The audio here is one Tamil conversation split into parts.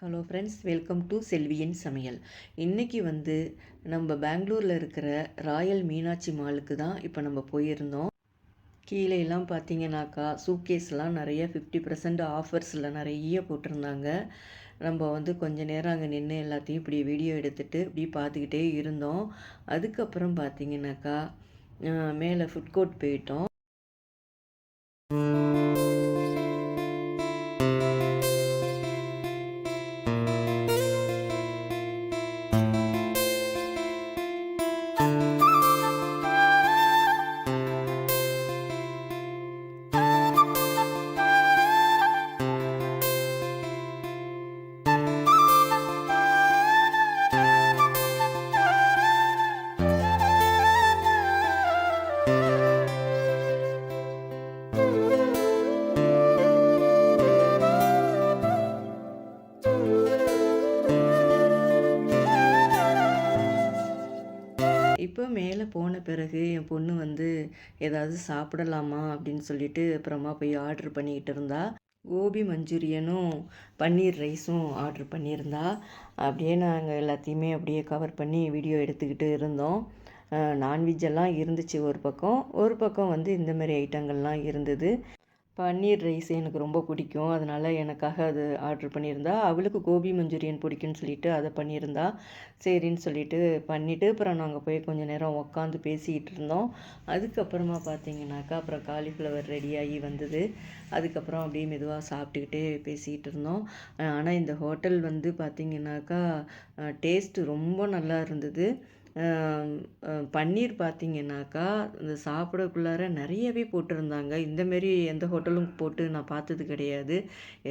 ஹலோ ஃப்ரெண்ட்ஸ், வெல்கம் டு செல்வியின் சமையல். இன்றைக்கி வந்து நம்ம பெங்களூரில் இருக்கிற ராயல் மீனாட்சி மாலுக்கு தான் இப்போ நம்ம போயிருந்தோம். கீழேலாம் பார்த்தீங்கன்னாக்கா சூட்கேஸ்லாம் நிறைய 50% ஆஃபர்ஸில் நிறைய போட்டிருந்தாங்க. நம்ம வந்து கொஞ்ச நேரம் அங்கே நின்று எல்லாத்தையும் இப்படி வீடியோ எடுத்துகிட்டு இப்படி பார்த்துக்கிட்டே இருந்தோம். அதுக்கப்புறம் பார்த்தீங்கன்னாக்கா மேலே ஃபுட் கோர்ட் போயிட்டோம். இப்போ மேலே போன பிறகு என் பொண்ணு வந்து ஏதாவது சாப்பிடலாமா அப்படின்னு சொல்லிட்டு அப்புறமா போய் ஆர்டர் பண்ணிக்கிட்டு இருந்தா. கோபி மஞ்சூரியனும் பன்னீர் ரைஸும் ஆர்டர் பண்ணியிருந்தா. அப்படியே நாங்கள் எல்லாத்தையுமே அப்படியே கவர் பண்ணி வீடியோ எடுத்துக்கிட்டு இருந்தோம். நான்வெஜ்ஜெல்லாம் இருந்துச்சு ஒரு பக்கம் வந்து இந்தமாரி ஐட்டங்கள்லாம் இருந்தது. பன்னீர் ரைஸ் எனக்கு ரொம்ப பிடிக்கும், அதனால் எனக்காக அது ஆர்டர் பண்ணியிருந்தா. அவளுக்கு கோபி மஞ்சூரியன் பிடிக்கும்னு சொல்லிட்டு அதை பண்ணியிருந்தா. சரின்னு சொல்லிட்டு பண்ணிவிட்டு அப்புறம் நாங்கள் போய் கொஞ்சம் நேரம் உக்காந்து பேசிக்கிட்டு இருந்தோம். அதுக்கப்புறமா பார்த்தீங்கன்னாக்கா அப்புறம் காலிஃப்ளவர் ரெடியாகி வந்தது. அதுக்கப்புறம் அப்படியே மெதுவாக சாப்பிட்டுக்கிட்டே பேசிக்கிட்டு இருந்தோம். ஆனால் இந்த ஹோட்டல் வந்து பார்த்திங்கனாக்கா டேஸ்ட்டு ரொம்ப நல்லா இருந்தது. பன்னீர் பார்த்திங்கனாக்கா இந்த சாப்பிடக்குள்ளார நிறையவே போட்டிருந்தாங்க. இந்தமாரி எந்த ஹோட்டலும் போட்டு நான் பார்த்தது கிடையாது.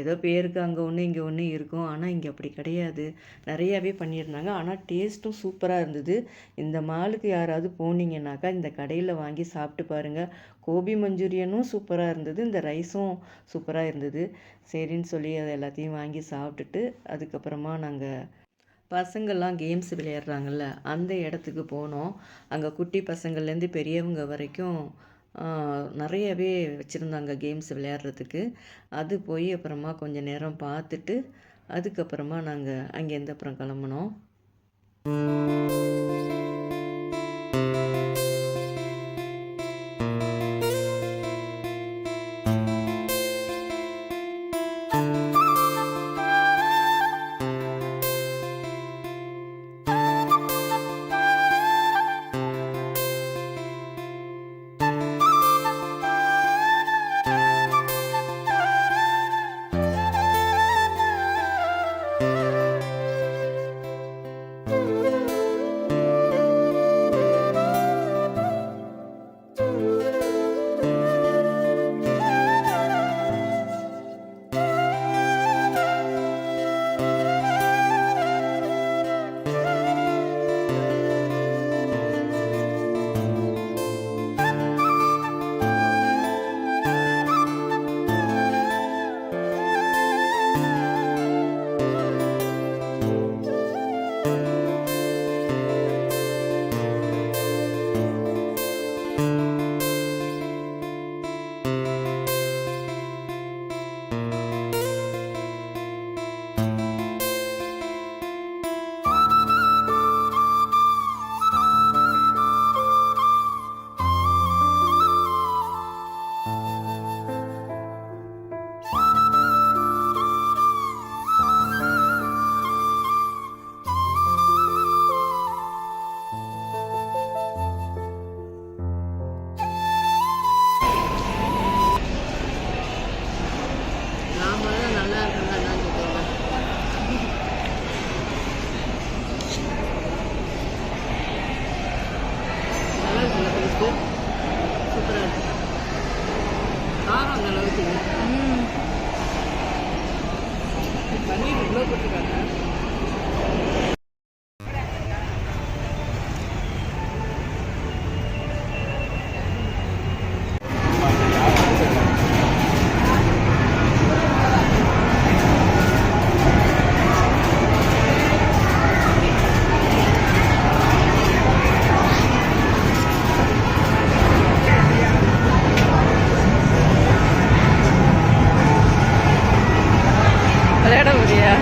ஏதோ பேருக்கு அங்கே ஒன்று இங்கே ஒன்று இருக்கும், ஆனால் இங்கே அப்படி கிடையாது. நிறையாவே பண்ணியிருந்தாங்க. ஆனால் டேஸ்ட்டும் சூப்பராக இருந்தது. இந்த மாலுக்கு யாராவது போனீங்கன்னாக்கா இந்த கடையில் வாங்கி சாப்பிட்டு பாருங்கள். கோபி மஞ்சூரியனும் சூப்பராக இருந்தது, இந்த ரைஸும் சூப்பராக இருந்தது. சரின்னு சொல்லி அதை எல்லாத்தையும் வாங்கி சாப்பிட்டுட்டு அதுக்கப்புறமா நாங்கள் பசங்கள்லாம் கேம்ஸ் விளையாடுறாங்கல்ல அந்த இடத்துக்கு போனோம். அங்கே குட்டி பசங்கள்லேருந்து பெரியவங்க வரைக்கும் நிறையவே வச்சுருந்தாங்க கேம்ஸ் விளையாடுறதுக்கு. அது போய் அப்புறமா கொஞ்சம் நேரம் பார்த்துட்டு அதுக்கப்புறமா நாங்கள் அங்கேருந்து அப்புறம் கிளம்புனோம். இவ்வளோ போட்டுருக்காங்க. விளையாட முடியா?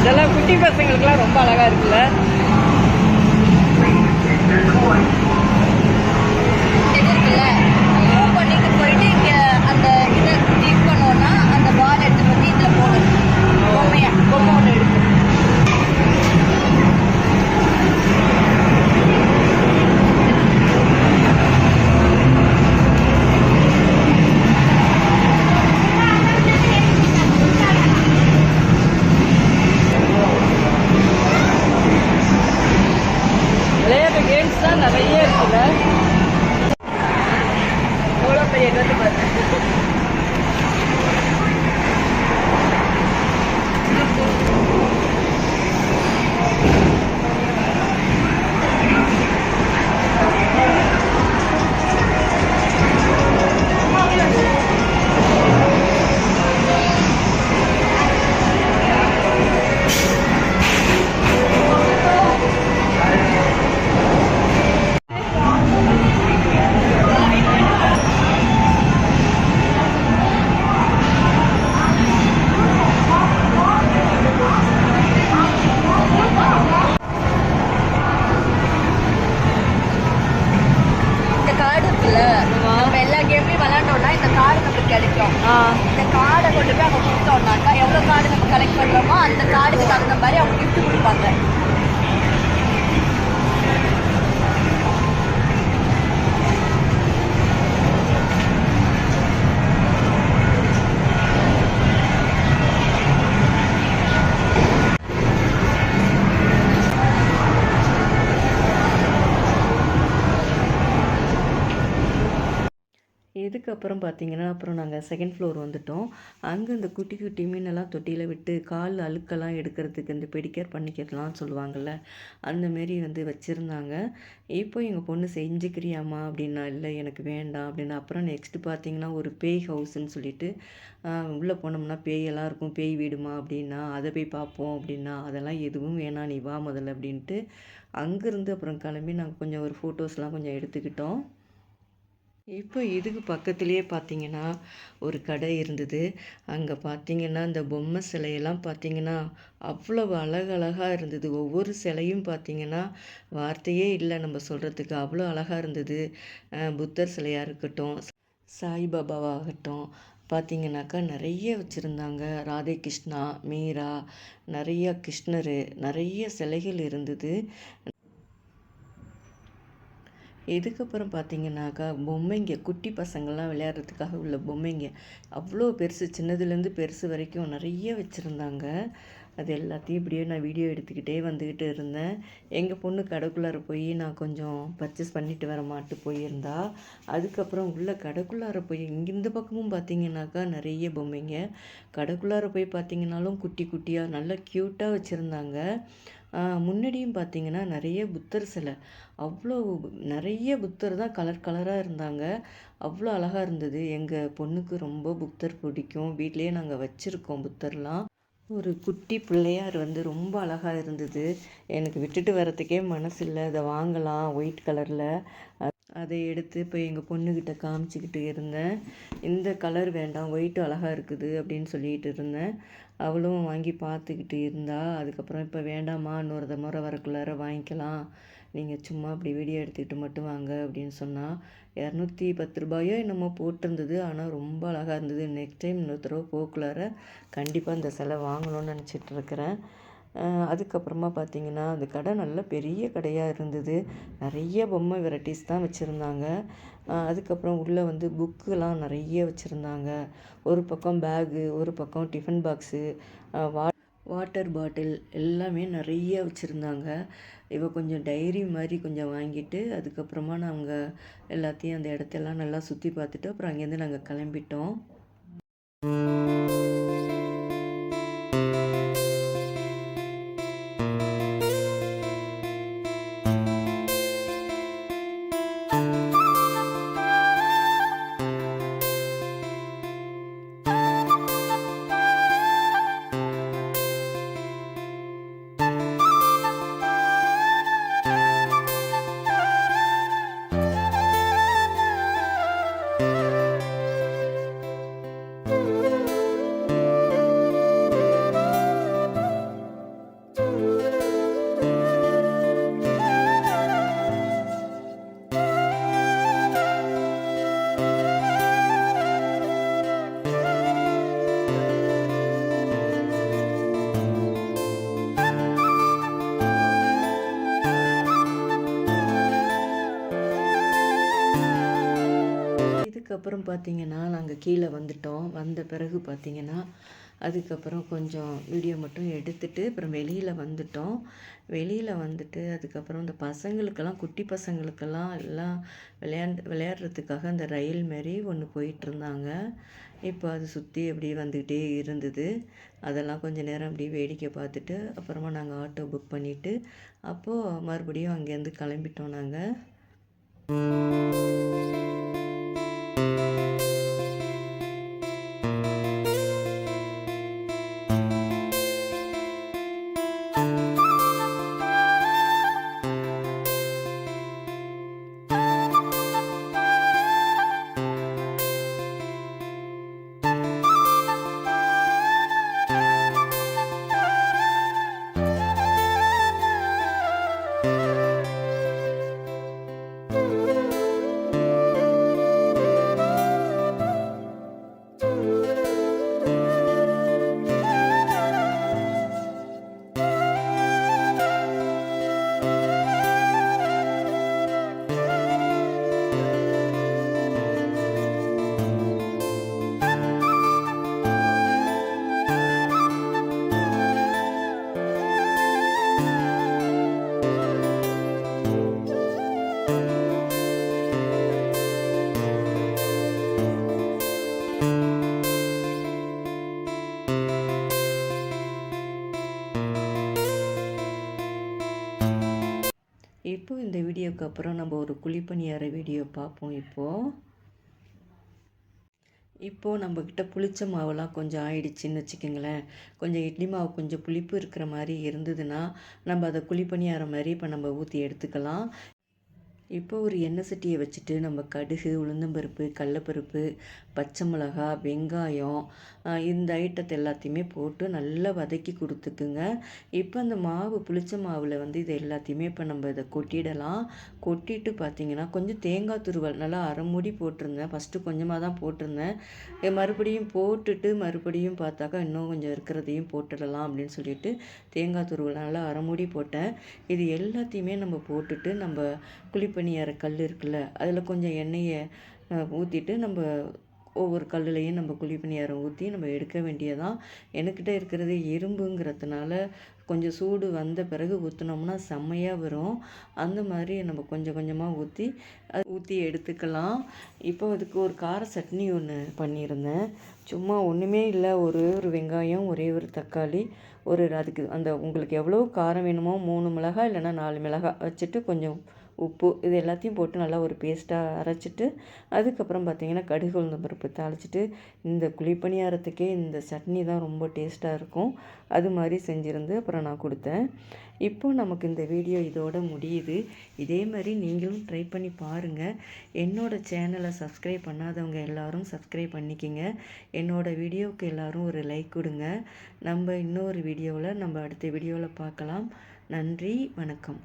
இதெல்லாம் குட்டி பசங்களுக்குலாம் ரொம்ப அழகா இருக்குல்ல. பண்ணிட்டு போயிட்டு இங்க அந்த இதை கிளிக் பண்ணோம்னா அந்த பால் எடுத்துட்டு வந்து இதுல போடணும். பொம்மை ஒன்று எடுத்து விளையாட்டு கேம்ஸ் தான் நிறைய இருக்குல்ல. எவ்வளோ பெரிய கட்டு பாரு. நம்ம எல்லா கேம்லயும் விளையாண்டோம்னா இந்த கார்டு நமக்கு கிடைக்கும். இந்த கார்டை கொண்டு போய் அவங்க கொடுத்தோம்னாக்கா எவ்வளவு கார்டு நம்ம கலெக்ட் பண்றோமோ அந்த கார்டுக்கு தகுந்த மாதிரி அவங்க கிஃப்ட் கொடுப்பாங்க. எதுக்கு அதுக்கப்புறம் பார்த்தீங்கன்னா, அப்புறம் நாங்கள் செகண்ட் ஃப்ளோர் வந்துட்டோம். அங்கே இந்த குட்டி குட்டி மீனெல்லாம் தொட்டியில் விட்டு கால் அழுக்கெல்லாம் எடுக்கிறதுக்கு இந்த பெடிக்கேர் பண்ணிக்கிறலாம் சொல்லுவாங்கள்ல, அந்த மாரி வந்து வச்சுருந்தாங்க. இப்போ எங்கள் பொண்ணு செஞ்சுக்கிறியாம்மா அப்படின்னா, இல்லை எனக்கு வேண்டாம் அப்படின்னா. அப்புறம் நெக்ஸ்ட்டு பார்த்தீங்கன்னா, ஒரு பேய் ஹவுஸ்ன்னு சொல்லிட்டு உள்ளே போனோம்னா பேயெல்லாம் இருக்கும், பேய் வீடுமா அப்படின்னா, அதை போய் பார்ப்போம் அப்படின்னா, அதெல்லாம் எதுவும் வேணாம் நீ வா முதல்ல அப்படின்ட்டு, அங்கேருந்து அப்புறம் கிளம்பி நாங்கள் கொஞ்சம் ஒரு ஃபோட்டோஸ்லாம் கொஞ்சம் எடுத்துக்கிட்டோம். இப்போ இதுக்கு பக்கத்துலேயே பார்த்தீங்கன்னா, ஒரு கடை இருந்தது. அங்கே பார்த்தீங்கன்னா, இந்த பொம்மை சிலையெல்லாம் பார்த்தீங்கன்னா, அவ்வளவு அழகழகா இருந்தது. ஒவ்வொரு சிலையும் பார்த்தீங்கன்னா, வார்த்தையே இல்ல நம்ம சொல்றதுக்கு. அவ்வளோ அழகா இருந்தது. புத்தர் சிலையா இருக்கட்டும், சாய்பாபாவாகட்டும், பார்த்தீங்கன்னாக்கா நெறைய வச்சுருந்தாங்க. ராதே கிருஷ்ணா, மீரா, நெறைய கிருஷ்ணர், நெறைய சிலைகள் இருந்தது. இதுக்கப்புறம் பார்த்தீங்கன்னாக்கா, பொம்மைங்க குட்டி பசங்கள்லாம் விளையாடுறதுக்காக உள்ள பொம்மைங்க. அவ்வளோ பெருசு, சின்னதுலேருந்து பெருசு வரைக்கும் நெறைய வச்சுருந்தாங்க. அது எல்லாத்தையும் இப்படியே நான் வீடியோ எடுத்துக்கிட்டே வந்துக்கிட்டு இருந்தேன். எங்கள் பொண்ணு கடைக்குள்ளார போய் நான் கொஞ்சம் பர்ச்சேஸ் பண்ணிட்டு வரமாட்டு போயிருந்தா. அதுக்கப்புறம் உள்ள கடைக்குள்ளார போய் இந்த பக்கமும் பார்த்தீங்கன்னாக்கா நெறைய பொம்மைங்க. கடைக்குள்ளார போய் பார்த்தீங்கன்னாலும் குட்டி குட்டியாக நல்லா க்யூட்டாக வச்சுருந்தாங்க. முன்னாடியும் பார்த்தீங்கன்னா நெறைய புத்தர் சிலை. அவ்வளோ நெறைய புத்தர் தான் கலர் கலராக இருந்தாங்க. அவ்வளோ அழகா இருந்தது. எங்கள் பொண்ணுக்கு ரொம்ப புத்தர் பிடிக்கும். வீட்லேயே நாங்கள் வச்சுருக்கோம் புத்தர்லாம். ஒரு குட்டி பிள்ளையார் வந்து ரொம்ப அழகா இருந்தது. எனக்கு விட்டுட்டு வரத்துக்கே மனசில்ல. அத வாங்கலாம் ஒயிட் கலர்ல. அதை எடுத்து போய் எங்கள் பொண்ணுக்கிட்ட காமிச்சிக்கிட்டு இருந்தேன். இந்த கலர் வேண்டாம், ஒயிட் அழகா இருக்குது அப்படின்னு சொல்லிட்டு இருந்தேன். அவளும் வாங்கி பார்த்துக்கிட்டு இருந்தா. அதுக்கப்புறம் இப்போ வேண்டாம்மா, இன்னொரு முறை வரக்குள்ளார வாங்கிக்கலாம். நீங்கள் சும்மா அப்படி வீடியோ எடுத்துக்கிட்டு மட்டும் வாங்க அப்படின்னு சொன்னா. ரூ. 210 என்னமோ போட்டிருந்தது. ஆனால் ரொம்ப அழகா இருந்தது. நெக்ஸ்ட் டைம் இன்னொரு தடவை போக்குள்ளார கண்டிப்பாக இந்த சிலை வாங்கணும்னு நினச்சிட்டு இருக்கிறேன். அதுக்கப்புறமா பார்த்தீங்கன்னா, அந்த கடை நல்ல பெரிய கடையாக இருந்தது. நிறைய பொம்மை வெரைட்டிஸ் தான் வச்சுருந்தாங்க. அதுக்கப்புறம் உள்ளே வந்து புக்குலாம் நிறைய வச்சுருந்தாங்க. ஒரு பக்கம் பேகு, ஒரு பக்கம் டிஃபன் பாக்ஸு, வாட்டர் பாட்டில் எல்லாமே நிறைய வச்சுருந்தாங்க. இவ கொஞ்சம் டைரி மாதிரி கொஞ்சம் வாங்கிட்டு, அதுக்கப்புறமா நாங்கள் எல்லாத்தையும் அந்த இடத்தெல்லாம் நல்லா சுற்றி பார்த்துட்டு, அப்புறம் அங்கேருந்து நாங்கள் கிளம்பிட்டோம். அதுக்கப்புறம் பார்த்தீங்கன்னா, நாங்கள் கீழே வந்துட்டோம். வந்த பிறகு பார்த்தீங்கன்னா, அதுக்கப்புறம் கொஞ்சம் வீடியோ மட்டும் எடுத்துட்டு, அப்புறம் வெளியில் வந்துட்டோம். வெளியில் வந்துட்டு அதுக்கப்புறம் இந்த பசங்களுக்கெல்லாம், குட்டி பசங்களுக்கெல்லாம் எல்லாம் விளையாடுறதுக்காக அந்த ரயில் மாரி ஒன்று போயிட்டுருந்தாங்க. இப்போ அது சுற்றி அப்படியே வந்துக்கிட்டே இருந்தது. அதெல்லாம் கொஞ்சம் நேரம் அப்படியே வேடிக்கை பார்த்துட்டு, அப்புறமா நாங்கள் ஆட்டோ புக் பண்ணிவிட்டு, அப்போது மறுபடியும் அங்கேருந்து கிளம்பிட்டோம் நாங்கள். வீடியோக்கு அப்புறம் நம்ம ஒரு குழிப்பணியார வீடியோ பார்ப்போம். இப்போது நம்மக்கிட்ட புளிச்ச மாவுலாம் கொஞ்சம் ஆயிடுச்சுன்னு வச்சுக்கோங்களேன். கொஞ்சம் இட்லி மாவு கொஞ்சம் புளிப்பு இருக்கிற மாதிரி இருந்ததுன்னா நம்ம அதை குழிப்பணியார மாதிரி இப்போ நம்ம ஊற்றி எடுத்துக்கலாம். இப்போ ஒரு எண்ணெய் சட்டியை வச்சுட்டு நம்ம கடுகு, உளுந்தம்பருப்பு, கடலப்பருப்பு, பச்சை மிளகா, வெங்காயம் இந்த ஐட்டத்தை எல்லாத்தையுமே போட்டு நல்லா வதக்கி கொடுத்துக்குங்க. இப்போ அந்த மாவு புளிச்ச மாவில் வந்து இது எல்லாத்தையுமே இப்போ நம்ம இதை கொட்டிடலாம். கொட்டிட்டு பார்த்திங்கன்னா கொஞ்சம் தேங்காய் துருவல் நல்லா அரை மூடி போட்டிருந்தேன். ஃபஸ்ட்டு கொஞ்சமாக தான் போட்டிருந்தேன். மறுபடியும் போட்டுட்டு மறுபடியும் பார்த்தாக்கா இன்னும் கொஞ்சம் இருக்கிறதையும் போட்டுடலாம் அப்படின்னு சொல்லிட்டு தேங்காய் துருவல் நல்லா அரை மூடி போட்டேன். இது எல்லாத்தையுமே நம்ம போட்டுட்டு நம்ம குழிப்பணியார கல் இருக்குல்ல, அதில் கொஞ்சம் எண்ணெயை ஊற்றிட்டு நம்ம ஒவ்வொரு கல்லுலையும் நம்ம குழிப்பணியாரம் ஊற்றி நம்ம எடுக்க வேண்டியதான். என்கிட்ட இருக்கிறது இரும்புங்கிறதுனால கொஞ்சம் சூடு வந்த பிறகு ஊற்றினோம்னா செம்மையாக வரும். அந்த மாதிரி நம்ம கொஞ்சம் கொஞ்சமாக ஊற்றி எடுத்துக்கலாம். இப்போ அதுக்கு ஒரு கார சட்னி ஒன்று பண்ணியிருந்தேன். சும்மா ஒன்றுமே இல்லை, ஒரு வெங்காயம், ஒரே ஒரு தக்காளி, அதுக்கு அந்த உங்களுக்கு எவ்வளோ காரம் வேணுமோ 3 மிளகாய் இல்லைன்னா 4 மிளகாய் வச்சுட்டு கொஞ்சம் உப்பு இது எல்லாத்தையும் போட்டு நல்லா ஒரு பேஸ்ட்டாக அரைச்சிட்டு அதுக்கப்புறம் பார்த்திங்கன்னா கடுகு, உளுந்தம் பருப்பு தாளிச்சிட்டு இந்த குழிப்பணியாரத்துக்கே இந்த சட்னி தான் ரொம்ப டேஸ்ட்டாக இருக்கும். அது மாதிரி செஞ்சுருந்து அப்புறம் நான் கொடுத்தேன். இப்போது நமக்கு இந்த வீடியோ இதோட முடியுது. இதே மாதிரி நீங்களும் ட்ரை பண்ணி பாருங்கள். என்னோடய சேனலை சப்ஸ்கிரைப் பண்ணாதவங்க எல்லோரும் சப்ஸ்கிரைப் பண்ணிக்கிங்க. என்னோடய வீடியோவுக்கு எல்லோரும் ஒரு லைக் கொடுங்க. நம்ம இன்னொரு வீடியோவில் நம்ம அடுத்த வீடியோவில் பார்க்கலாம். நன்றி, வணக்கம்.